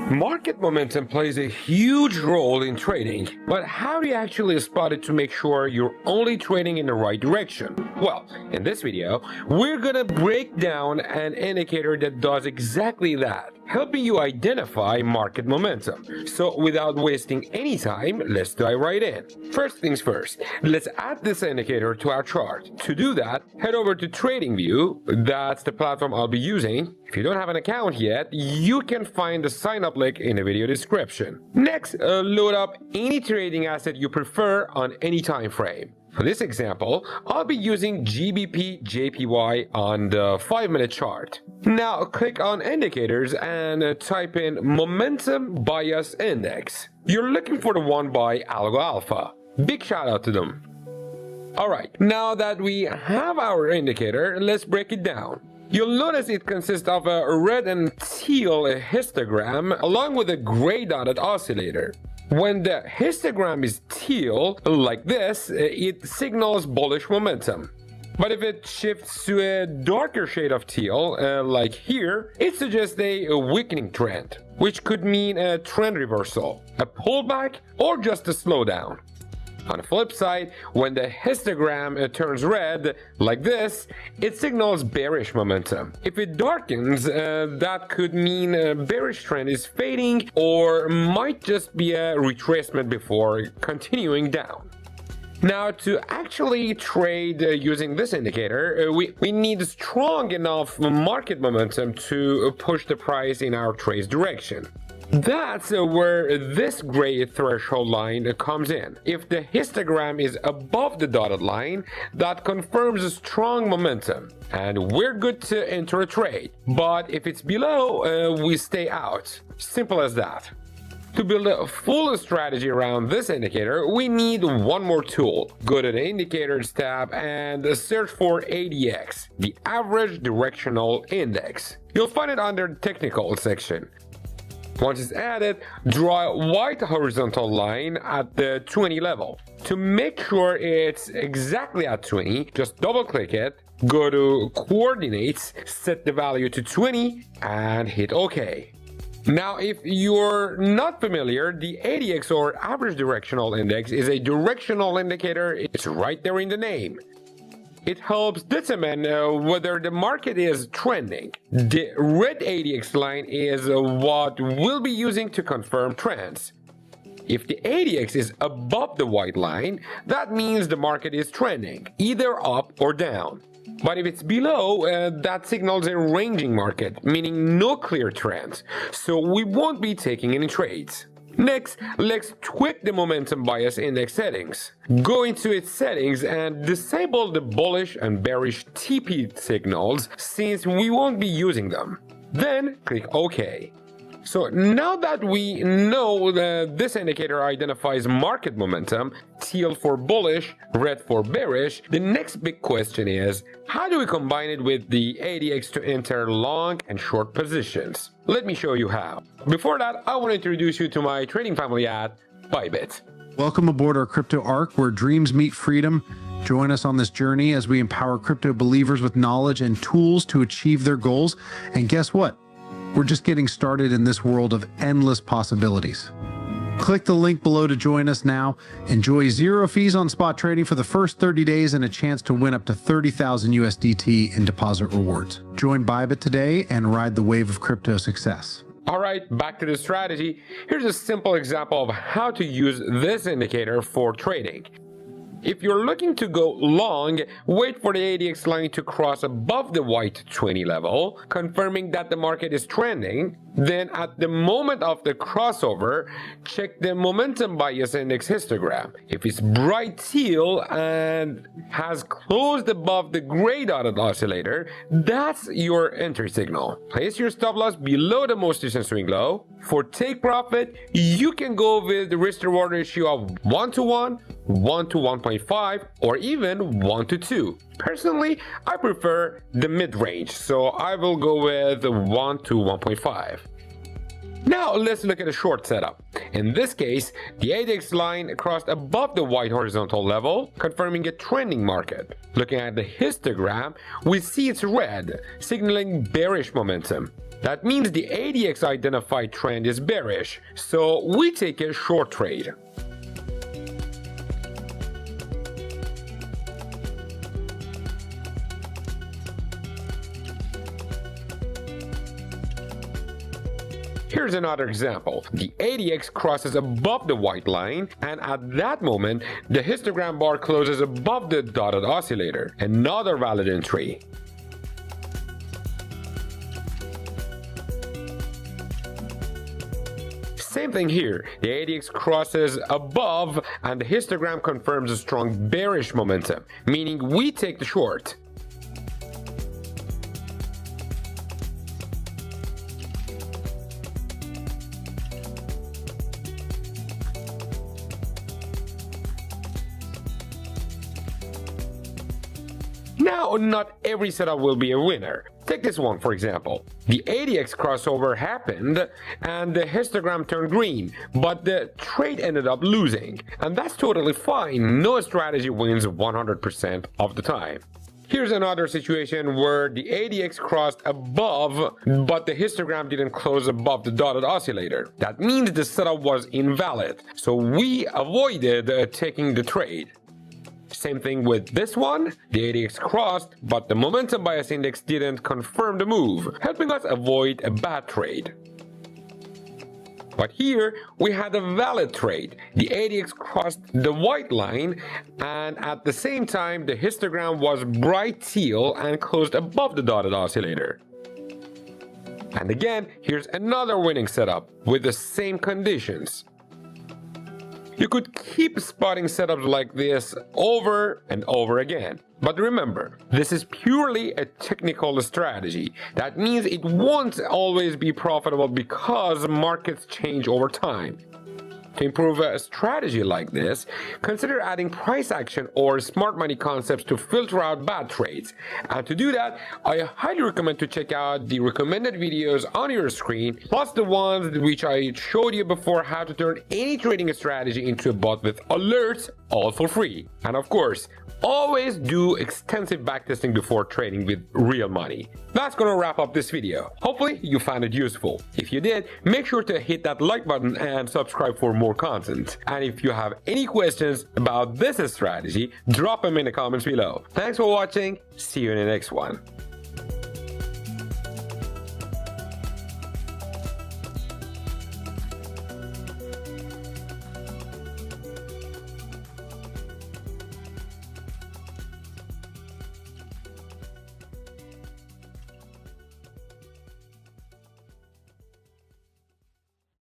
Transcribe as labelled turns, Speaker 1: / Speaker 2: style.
Speaker 1: Market momentum plays a huge role in trading, but how do you actually spot it to make sure you're only trading in the right direction? Well, in this video, we're gonna break down an indicator that does exactly that, helping you identify market momentum. So without wasting any time, let's dive right in. First things first, let's add this indicator to our chart. To do that, head over to TradingView. That's the platform I'll be using. If you don't have an account yet, you can find the sign up link in the video description. Next, load up any trading asset you prefer on any time frame. For this example, I'll be using GBP JPY on the 5-minute chart. Now click on indicators and type in momentum bias index. You're looking for the one by Algo Alpha. Big shout out to them. Alright, now that we have our indicator, let's break it down. You'll notice it consists of a red and teal histogram along with a gray dotted oscillator. When the histogram is teal, like this, it signals bullish momentum. But if it shifts to a darker shade of teal, like here, it suggests a weakening trend, which could mean a trend reversal, a pullback, or just a slowdown. On the flip side, when the histogram turns red, like this, it signals bearish momentum. If it darkens, that could mean a bearish trend is fading or might just be a retracement before continuing down. Now, to actually trade using this indicator, we need strong enough market momentum to push the price in our trade's direction. That's where this gray threshold line comes in. If the histogram is above the dotted line, that confirms a strong momentum, and we're good to enter a trade. But if it's below, we stay out. Simple as that. To build a full strategy around this indicator, we need one more tool. Go to the Indicators tab and search for ADX, the Average Directional Index. You'll find it under the Technical section. Once it's added, draw a white horizontal line at the 20 level. To make sure it's exactly at 20, just double click it, go to Coordinates, set the value to 20, and hit OK. Now, if you're not familiar, the ADX or Average Directional Index is a directional indicator. It's right there in the name. It helps determine whether the market is trending. The red ADX line is what we'll be using to confirm trends. If the ADX is above the white line, that means the market is trending, either up or down. But if it's below, that signals a ranging market, meaning no clear trends, so we won't be taking any trades. Next, let's tweak the momentum bias index settings. Go into its settings and disable the bullish and bearish TP signals since we won't be using them. Then click OK. So now that we know that this indicator identifies market momentum, teal for bullish, red for bearish, the next big question is, how do we combine it with the ADX to enter long and short positions? Let me show you how. Before that, I want to introduce you to my trading family at Bybit.
Speaker 2: Welcome aboard our crypto arc where dreams meet freedom. Join us on this journey as we empower crypto believers with knowledge and tools to achieve their goals. And guess what? We're just getting started in this world of endless possibilities. Click the link below to join us now. Enjoy 0 fees on spot trading for the first 30 days and a chance to win up to 30,000 USDT in deposit rewards. Join Bybit today and ride the wave of crypto success.
Speaker 1: Alright, back to the strategy. Here's a simple example of how to use this indicator for trading. If you're looking to go long, wait for the ADX line to cross above the white 20 level, confirming that the market is trending. Then at the moment of the crossover, check the momentum bias index histogram. If it's bright teal and has closed above the gray dotted oscillator, that's your entry signal. Place your stop loss below the most recent swing low. For take profit, you can go with the risk reward ratio of 1:1, 1:1.5, or even 1:2. Personally, I prefer the mid-range, so I will go with 1:1.5. Now let's look at a short setup. In this case, the ADX line crossed above the white horizontal level, confirming a trending market. Looking at the histogram, we see it's red, signaling bearish momentum. That means the ADX identified trend is bearish, so we take a short trade. Here's another example. The ADX crosses above the white line, and at that moment, the histogram bar closes above the dotted oscillator. Another valid entry. Same thing here. The ADX crosses above, and the histogram confirms a strong bearish momentum, meaning we take the short. Now, not every setup will be a winner. Take this one for example. The ADX crossover happened and the histogram turned green, but the trade ended up losing. And that's totally fine. No strategy wins 100% of the time. Here's another situation where the ADX crossed above, but the histogram didn't close above the dotted oscillator. That means the setup was invalid, so we avoided taking the trade. Same thing with this one. The ADX crossed, but the momentum bias index didn't confirm the move, helping us avoid a bad trade. But here we had a valid trade. The ADX crossed the white line, and at the same time the histogram was bright teal and closed above the dotted oscillator. And again, here's another winning setup with the same conditions. You could keep spotting setups like this over and over again. But remember, this is purely a technical strategy. That means it won't always be profitable because markets change over time. To improve a strategy like this, consider adding price action or smart money concepts to filter out bad trades. And to do that, I highly recommend to check out the recommended videos on your screen, plus the ones which I showed you before, how to turn any trading strategy into a bot with alerts, all for free. And of course, always do extensive backtesting before trading with real money. That's gonna wrap up this video. Hopefully you found it useful. If you did, make sure to hit that like button and subscribe for more content. And if you have any questions about this strategy, drop them in the comments below. Thanks for watching. See you in the next one.